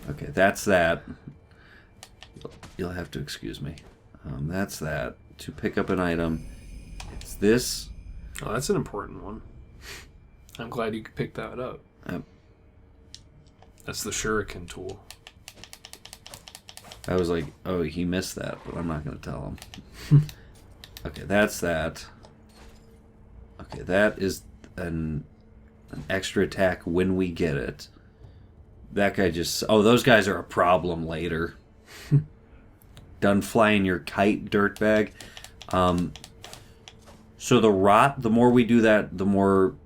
Okay, that's that. You'll have to excuse me. That's that. To pick up an item, it's this. Oh, that's an important one. I'm glad you could pick that up. That's the shuriken tool. I was like, oh, he missed that, but I'm not going to tell him. Okay, that's that. Okay, that is an extra attack when we get it. That guy just... Oh, those guys are a problem later. Done flying your kite, dirtbag. So the rot, the more we do that, the more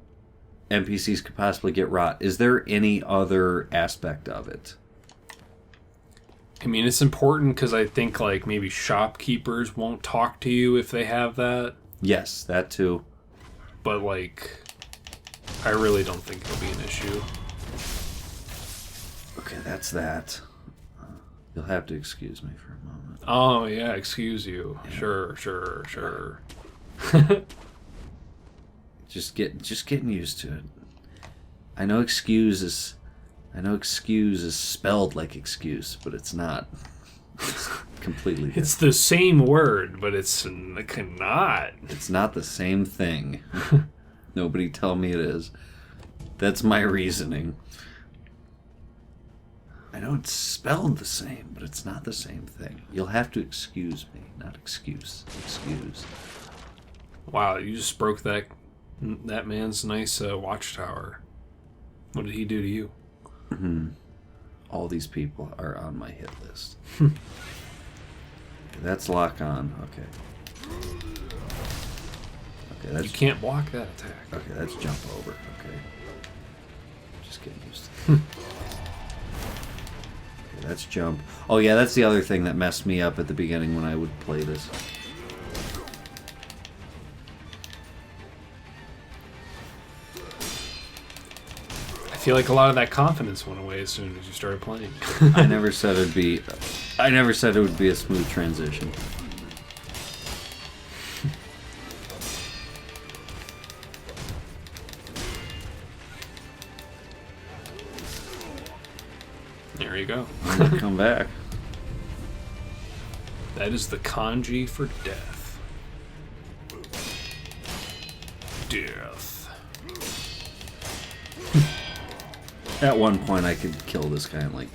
NPCs could possibly get rot. Is there any other aspect of it? I mean, it's important because I think, like, maybe shopkeepers won't talk to you if they have that. Yes, that too. But, like, I really don't think it'll be an issue. Okay, that's that. You'll have to excuse me for a moment. Oh, yeah, excuse you. Yeah. Sure. Just getting used to it. I know excuse is spelled like excuse, but it's not. It's completely different. It's the same word, but it's not. It's not the same thing. Nobody tell me it is. That's my reasoning. I know it's spelled the same, but it's not the same thing. You'll have to excuse me, not excuse. Excuse. Wow, you just broke that man's nice watchtower. What did he do to you? Mm-hmm. All these people are on my hit list. That's lock on. Okay. Okay, that's... You can't block that attack. Okay, that's jump over. Okay. Just getting used to it. Okay, that's jump. Oh yeah, that's the other thing that messed me up at the beginning when I would play this. I feel like a lot of that confidence went away as soon as you started playing. I never said it would be a smooth transition. There you go. Come back. That is the kanji for death. Death. At one point, I could kill this guy in like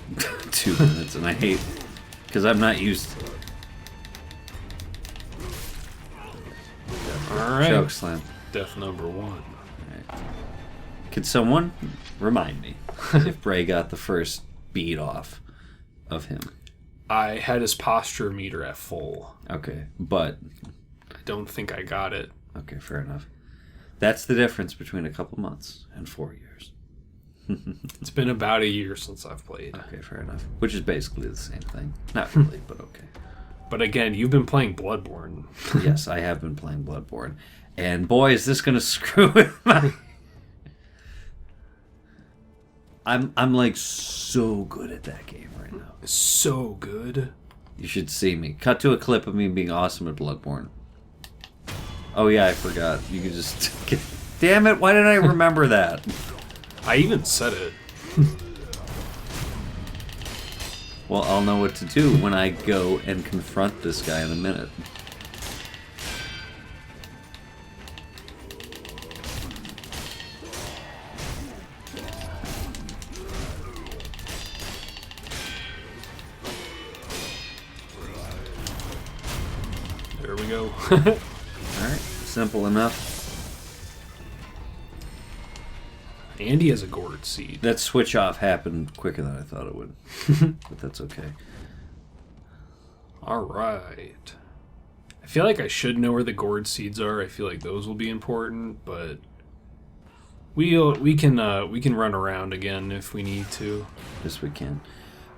2 minutes, and I hate because I'm not used to it. All right. Choke slam. Death number 1. Right. Could someone remind me if Bray got the first beat off of him? I had his posture meter at full. Okay, but I don't think I got it. Okay, fair enough. That's the difference between a couple months and 4 years. It's been about a year since I've played. Okay, fair enough. Which is basically the same thing. Not really, but okay. But again, you've been playing Bloodborne. Yes, I have been playing Bloodborne. And boy, is this going to screw with my... I'm like so good at that game right now. So good. You should see me. Cut to a clip of me being awesome at Bloodborne. Oh yeah, I forgot. You could just... Damn it, why didn't I remember that? I even said it. Well, I'll know what to do when I go and confront this guy in a minute. There we go. Alright, simple enough. Andy has a gourd seed. That switch off happened quicker than I thought it would. But that's okay. Alright. I feel like I should know where the gourd seeds are. I feel like those will be important, but we can run around again if we need to. Yes, we can.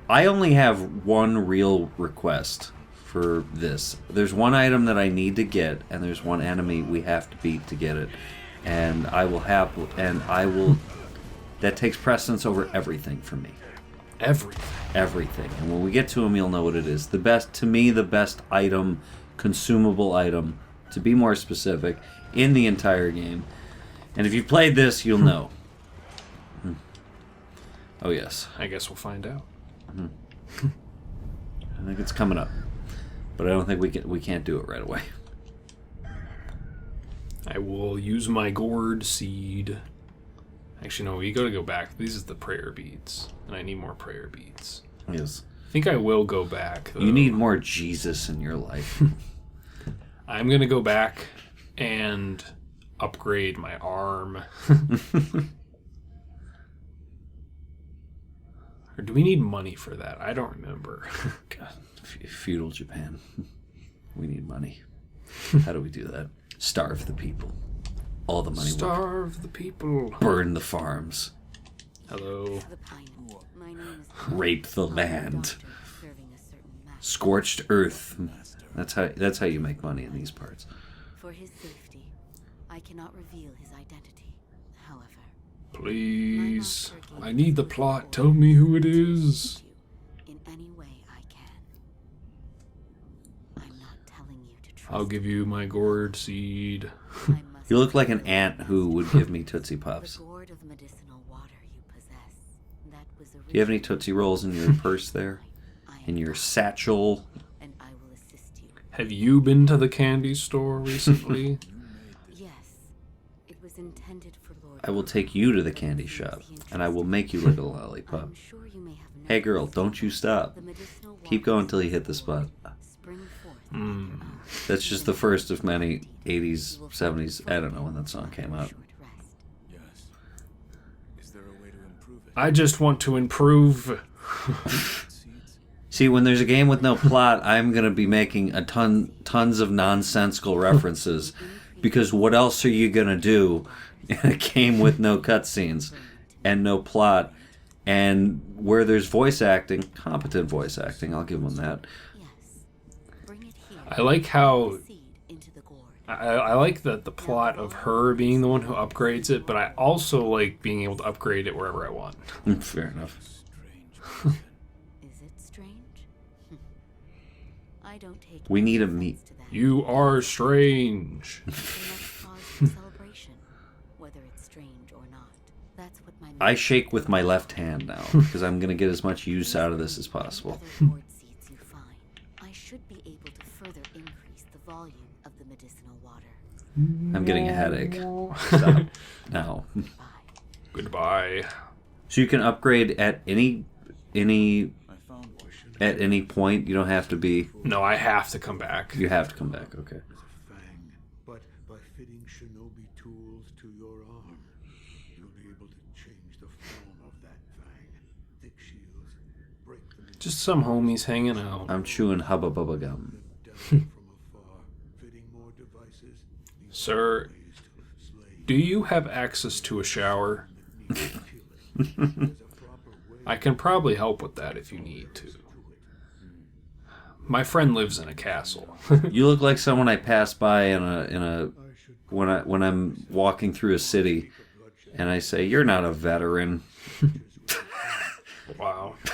I only have one real request for this. There's one item that I need to get, and there's one enemy we have to beat to get it. And I will that takes precedence over everything for me. Everything. And when we get to him, you'll know what it is. The best item, consumable item, to be more specific, in the entire game. And if you've played this, you'll know. Oh yes. I guess we'll find out. I think it's coming up, but I don't think we can't do it right away. I will use my gourd seed. Actually, no, we gotta go back. These is the prayer beads, and I need more prayer beads. Yes. I think I will go back, though. You need more Jesus in your life. I'm gonna go back and upgrade my arm. Or do we need money for that? I don't remember. God, feudal Japan. We need money. How do we do that? Starve the people. All the money. Starve the people. Burn the farms. Hello. Rape the land. Scorched earth. That's how you make money in these parts. For his safety, I cannot reveal his identity. However, Please. I need the plot. Tell me who it is. in any way I can. I'm not telling you to trust. I'll give you my gourd seed. You look like an ant who would give me Tootsie Pops. The gourd of medicinal water you possess. That was Do you have any Tootsie Rolls in your purse there? In your satchel? And I will assist you. Have you been to the candy store recently? Yes, it was intended for Lord. I will take you to the candy shop, and I will make you lick a lollipop. I'm sure you may have Hey girl, don't you stop. the medicinal Keep going till you hit the spot. spring forth. That's just the first of many 80s, 70s. I don't know when that song came out. Short rest. Yes. Is there a way to improve it? I just want to improve. Seeds? See, when there's a game with no plot, I'm going to be making tons of nonsensical references. Because what else are you going to do in a game with no cutscenes and no plot? And where there's voice acting, competent voice acting, I'll give them that. Yes. Bring it here. I like how Seed into the gourd. I like that the plot of her being the one who upgrades it, but I also like being able to upgrade it wherever I want. Fair enough. Strange. Is it strange? I don't take. We need a offense meet. to that. You are strange. They must cause for celebration, whether it's strange or not. That's what my. I shake with my left hand now, because I'm going to get as much use out of this as possible. Other gourd seeds you find, I should be able to further increase the volume of the medicinal water. I'm getting a headache. Stop. Now. Bye. Goodbye. So you can upgrade at any I found one. at any point. You don't have to be. No, I have to come back. You have to come back. Okay. Fang, but by fitting shinobi tools to your arm, you'll be able to change the form of that fang. Thick shields, break them into Just some homies hanging out. I'm chewing Hubba Bubba Gum. down from afar, fitting more devices. These Sir, ways to slay do you have access to a shower? There's a proper way I can probably help with that if you need to. My friend lives in a castle. You look like someone I pass by in a when I'm walking through a city, and I say, "You're not a veteran." Wow. I'll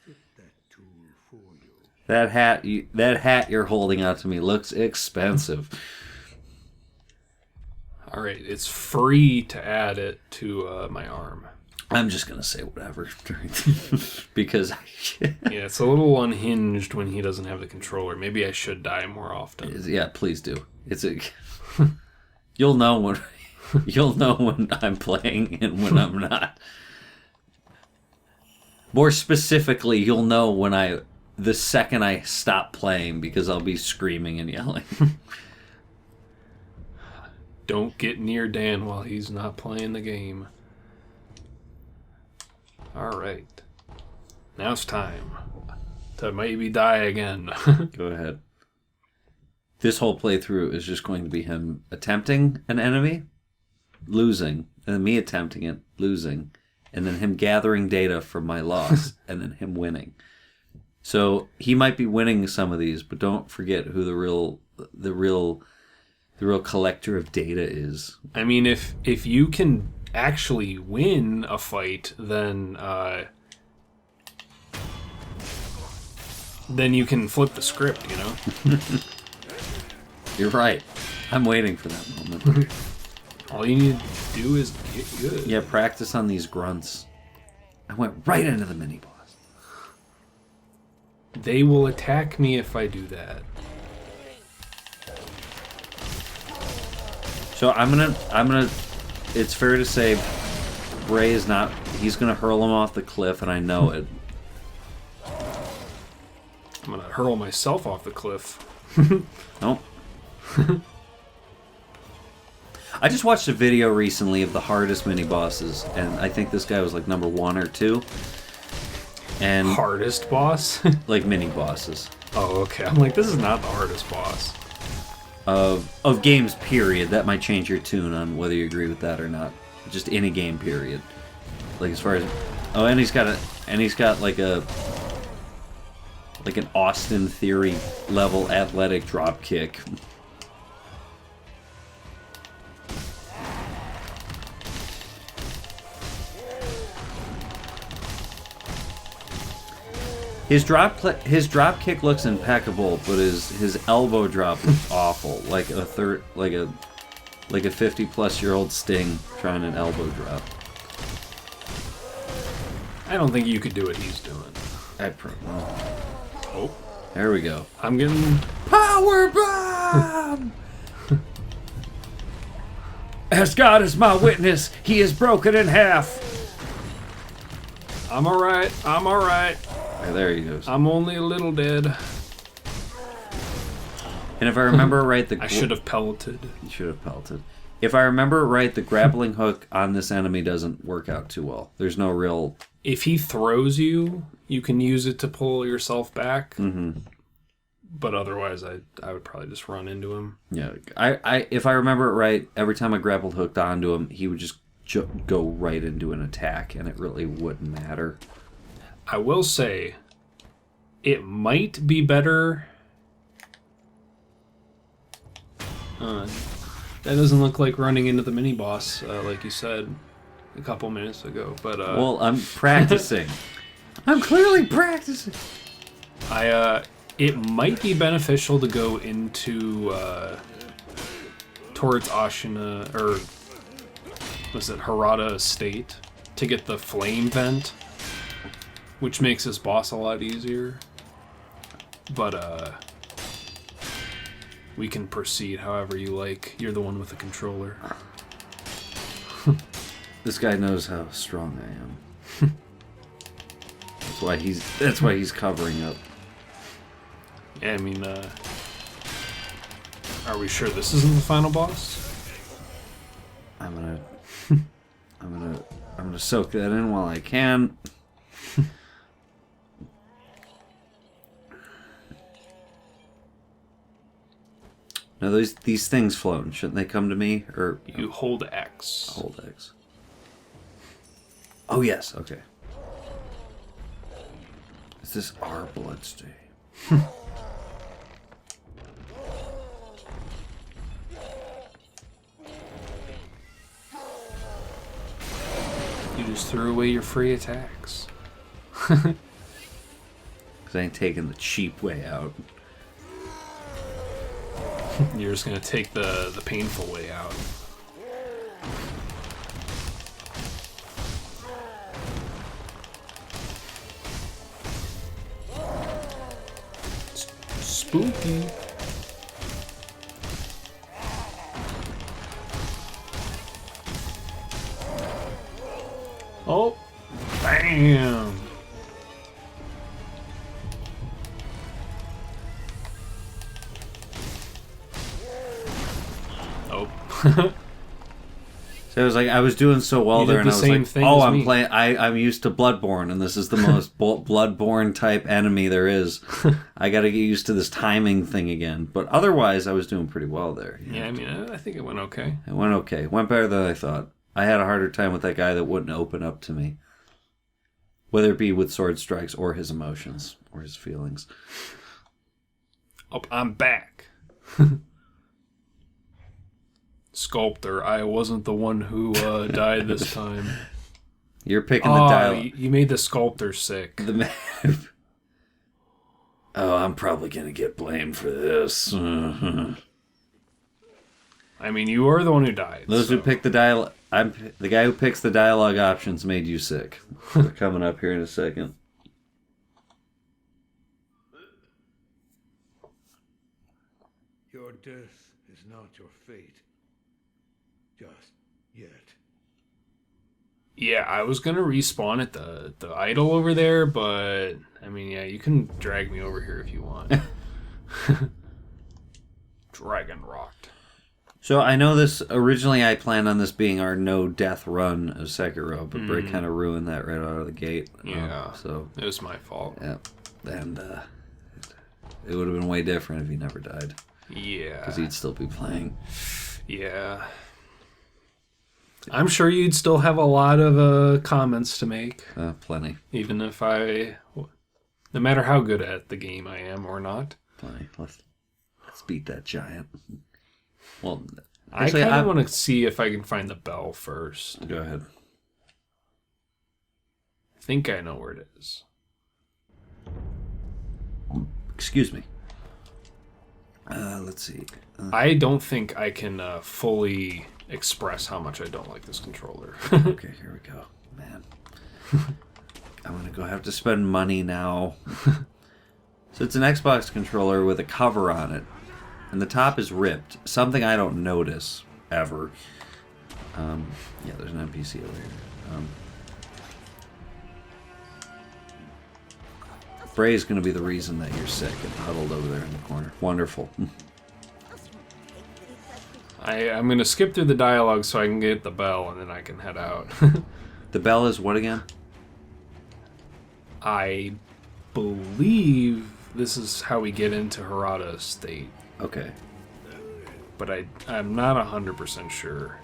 fit that tool for you. That hat you're holding out to me looks expensive. All right, it's free to add it to my arm. I'm just gonna say whatever because Yeah, it's a little unhinged when he doesn't have the controller. Maybe I should die more often. yeah, please do. It's a you'll know when I'm playing and when I'm not. More specifically, you'll know when the second I stop playing because I'll be screaming and yelling. Don't get near Dan while he's not playing the game. Alright. Now it's time to maybe die again. Go ahead. This whole playthrough is just going to be him attempting an enemy, losing, and then me attempting it, losing, and then him gathering data from my loss, and then him winning. So he might be winning some of these, but don't forget who the real collector of data is. I mean, if you can actually win a fight, then you can flip the script, you know? You're right. I'm waiting for that moment. All you need to do is get good. Yeah, practice on these grunts. I went right into the mini boss. They will attack me if I do that. So I'm gonna. It's fair to say, Bray is not. He's gonna hurl him off the cliff, and I know it. I'm gonna hurl myself off the cliff. Nope. I just watched a video recently of the hardest mini bosses, and I think this guy was like number 1 or 2. And Hardest boss? like mini bosses Oh, okay. I'm like, this is not the hardest boss. of games. Period. That might change your tune on whether you agree with that or not. Just any game. Period. Like as far as and he's got like an Austin Theory level athletic drop kick. His drop kick looks impeccable, but his elbow drop looks awful. Like a 50-plus-year-old Sting trying an elbow drop. I don't think you could do what he's doing. Oh, There we go. I'm getting... Power bomb! As God is my witness, he is broken in half. I'm alright. I'm alright. There he goes. I'm only a little dead. And if I remember right, I should have pelleted. You should have pelted. If I remember right, the grappling hook on this enemy doesn't work out too well. There's no real... If he throws you, you can use it to pull yourself back. Mm-hmm. But otherwise, I would probably just run into him. Yeah, if I remember it right, every time I grappled hooked onto him, he would just go right into an attack, and it really wouldn't matter. I will say, it might be better. That doesn't look like running into the mini boss, like you said a couple minutes ago. But well, I'm practicing. I'm clearly practicing. It might be beneficial to go into towards Ashina, or was it Harada Estate, to get the flame vent, which makes this boss a lot easier. But we can proceed however you like. You're the one with the controller. This guy knows how strong I am. That's why he's covering up. Yeah, I mean, are we sure this isn't the final boss? I'm gonna soak that in while I can. Now these things floating, shouldn't they come to me? Or You hold X. hold X. Oh yes, okay. Is this our bloodstain? You just threw away your free attacks. Because I ain't taking the cheap way out. You're just gonna take the painful way out. Spooky. Oh, bam. Oh. So it was like I was doing so well You there, did and the I was same like, thing "Oh, as I'm me." playing. I'm used to Bloodborne, and this is the most Bloodborne type enemy there is. I got to get used to this timing thing again." But otherwise, I was doing pretty well there. Yeah, I mean, I think it went okay. It went okay. It went better than I thought. I had a harder time with that guy that wouldn't open up to me, whether it be with sword strikes or his emotions or his feelings. Oh, I'm back. Sculptor, I wasn't the one who died this time. You're picking the dial. You made the sculptor sick. The man. Oh, I'm probably gonna get blamed for this. I mean, you are the one who died. Those who pick the dialogue, the guy who picks the dialogue options made you sick. They're coming up here in a second. death is not your fate. Just yet. Yeah, I was gonna respawn at the idol over there, but I mean, yeah, you can drag me over here if you want. Dragon rocked. So I know this, originally I planned on this being our no death run of Sekiro, but Brick kind of ruined that right out of the gate. Yeah, so it was my fault. yeah, and it would have been way different if he never died. Yeah. Because he'd still be playing. Yeah. I'm sure you'd still have a lot of comments to make. Plenty. Even if no matter how good at the game I am or not. Plenty. Let's beat that giant. Well, I actually, kind of want to see if I can find the bell first. Go ahead. I think I know where it is. Excuse me. Let's see. I don't think I can fully express how much I don't like this controller. Okay, here we go. Man. I'm going to go have to spend money now. So it's an Xbox controller with a cover on it. And the top is ripped. Something I don't notice, ever. Yeah, there's an NPC over here. Bray's going to be the reason that you're sick and huddled over there in the corner. Wonderful. I'm going to skip through the dialogue so I can get the bell and then I can head out. The bell is what again? I believe this is how we get into Harada Estate. Okay. But I'm not 100% sure.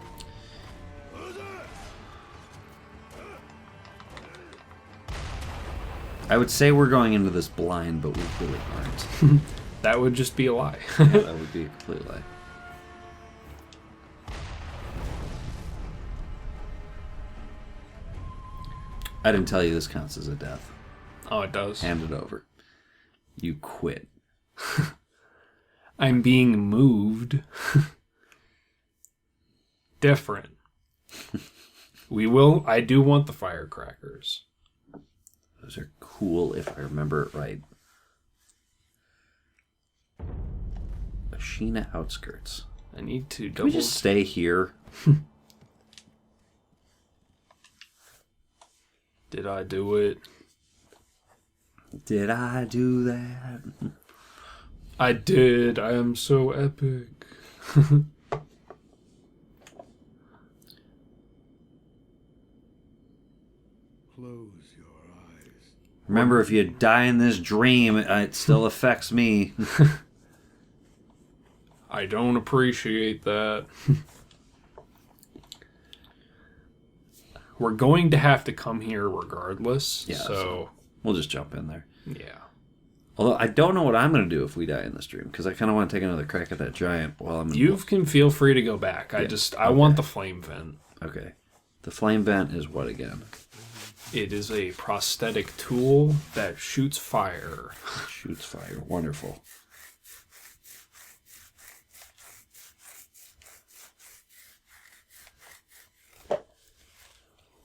I would say we're going into this blind, but we really aren't. That would just be a lie. Yeah, that would be a complete lie. I didn't tell you this counts as a death. Oh, it does. Hand it over. You quit. I'm being moved. Different. I do want the firecrackers. Those are cool if I remember it right. Ashina outskirts. I need to Can double... we just stay here? Did I do it? Did I do that? I did. I am so epic. Close your eyes. Remember, if you die in this dream, it still affects me. I don't appreciate that. We're going to have to come here regardless. Yeah, so we'll just jump in there. yeah. Although I don't know what I'm going to do if we die in this dream, because I kind of want to take another crack at that giant while I'm in. You can feel free to go back. I want the flame vent. Okay. The flame vent is what again? It is a prosthetic tool that shoots fire. It shoots fire. Wonderful.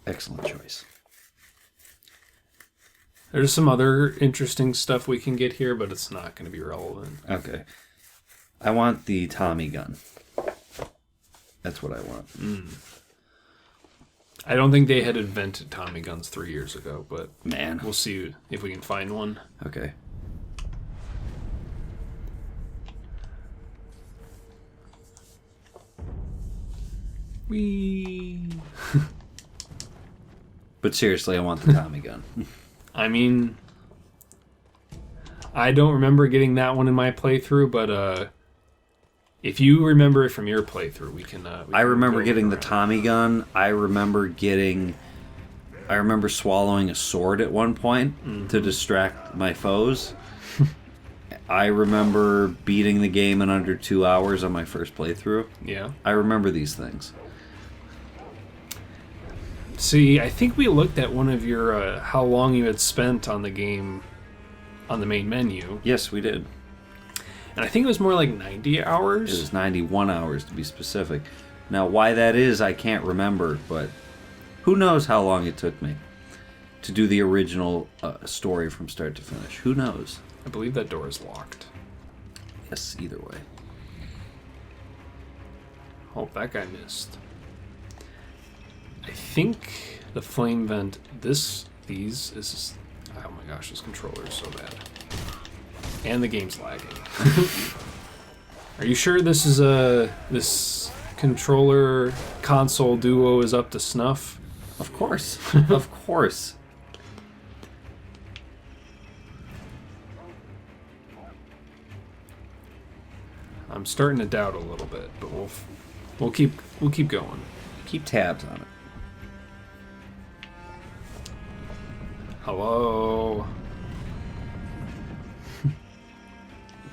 Excellent choice. There's some other interesting stuff we can get here, but it's not going to be relevant. Okay. I want the Tommy gun. That's what I want. I don't think they had invented Tommy guns 3 years ago, but Man. we'll see if we can find one. Okay. Whee! But seriously, I want the Tommy gun. I mean, I don't remember getting that one in my playthrough, but if you remember it from your playthrough, we can I remember go getting the around. Tommy gun. I remember swallowing a sword at one point to distract my foes. I remember beating the game in under 2 hours on my first playthrough. Yeah. I remember these things. See, I think we looked at one of your how long you had spent on the game on the main menu, Yes, we did. and I think it was more like 90 It hours. was 91 hours to be specific. Now, why that is, I can't remember, but who knows how long it took me to do the original story from start to finish. Who knows? I believe that door is locked. Yes, either way. Oh, that guy missed. I think the flame vent, these is... Oh my gosh, this controller is so bad. And the game's lagging. Are you sure this is this controller console duo is up to snuff? Of course. Of course. I'm starting to doubt a little bit, but we'll keep going. Keep tabs on it. Hello.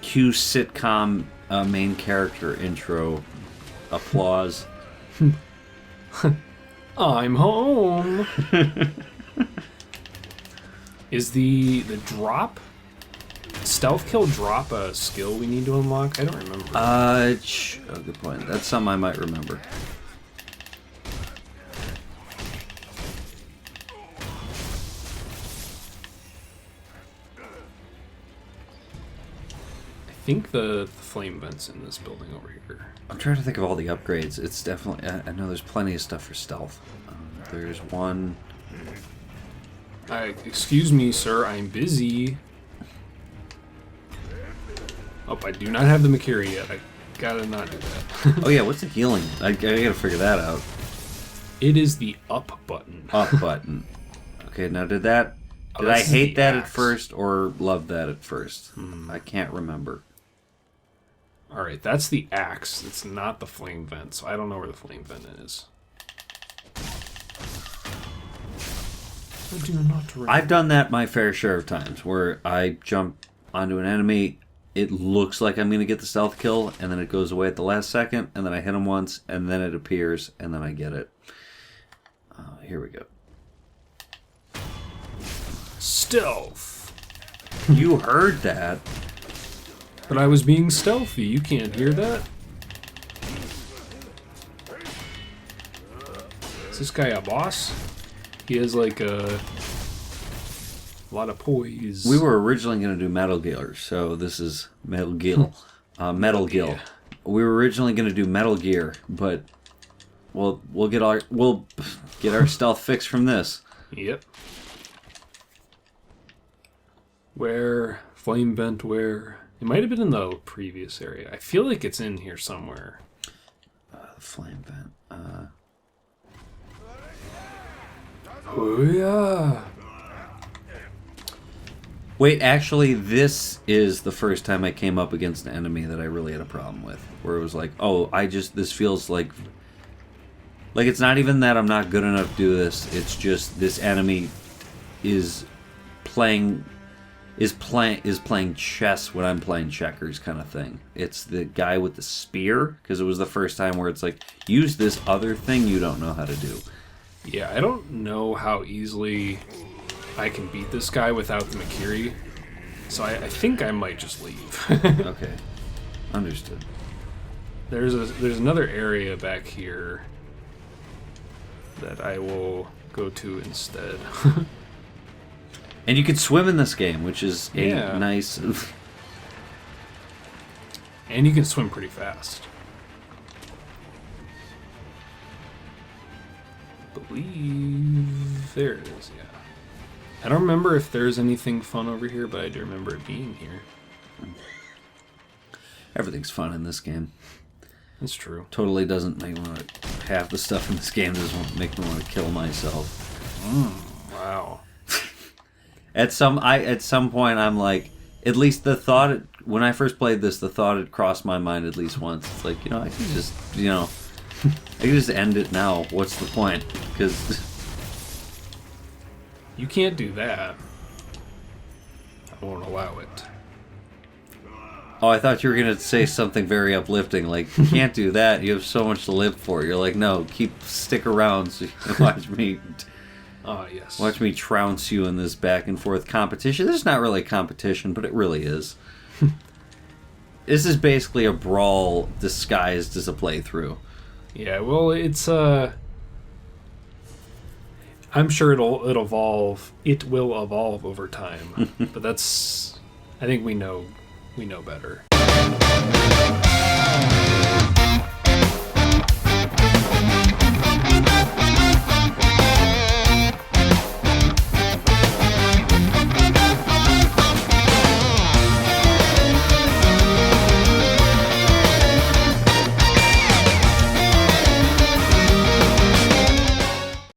Cue sitcom main character intro. Applause. I'm home. Is the drop stealth kill drop a skill we need to unlock? I don't remember. Oh, good point. That's something I might remember. I think the flame vent's in this building over here. I'm trying to think of all the upgrades. It's definitely... I know there's plenty of stuff for stealth. There's one... Excuse me, sir. I'm busy. Oh, I do not have the Makiri yet. I gotta not do that. Oh yeah, what's the healing? I gotta figure that out. It is the up button. Up button. Okay, now did I this is hate the that axe. at first or love that at first? I can't remember. Alright, that's the axe. It's not the flame vent, so I don't know where the flame vent is. I do not remember. I've done that my fair share of times, where I jump onto an enemy, it looks like I'm going to get the stealth kill, and then it goes away at the last second, and then I hit him once, and then it appears, and then I get it. Here we go. Stealth! You heard that. But I was being stealthy. You can't hear that? Is this guy a boss? He has like a lot of poise. We were originally going to do Metal Gear, so this is Metal Gear. Metal Gear. Yeah. We were originally going to do Metal Gear, but we'll get our stealth fix from this. Yep. Where? Flame vent where? It might have been in the previous area. I feel like it's in here somewhere. The flame vent. Oh yeah. Wait, actually, this is the first time I came up against an enemy that I really had a problem with. Where it was like, oh, this feels like it's not even that I'm not good enough to do this. It's just this enemy is playing chess when I'm playing checkers, kind of thing. It's the guy with the spear, because it was the first time where it's like, use this other thing you don't know how to do. Yeah, I don't know how easily I can beat this guy without the Makiri, so I think I might just leave. Okay, understood. There's another area back here that I will go to instead. And you can swim in this game, which is a Yeah. nice... And you can swim pretty fast. Believe there it is, yeah. I don't remember if there's anything fun over here, but I do remember it being here. Everything's fun in this game. That's true. Totally doesn't make me want to... Half the stuff in this game doesn't make me want to kill myself. Wow. At some point, I'm like, at least the thought, when I first played this, the thought had crossed my mind at least once. It's like, I can just, I can just end it now. What's the point? Because... You can't do that. I won't allow it. Oh, I thought you were going to say something very uplifting, like, you can't do that, you have so much to live for. You're like, no, stick around so you can watch me... Ah, yes. Watch me trounce you in this back and forth competition. This is not really a competition, but it really is. This is basically a brawl disguised as a playthrough. Yeah, well, it's I'm sure it'll evolve. It will evolve over time. But that's, I think we know better.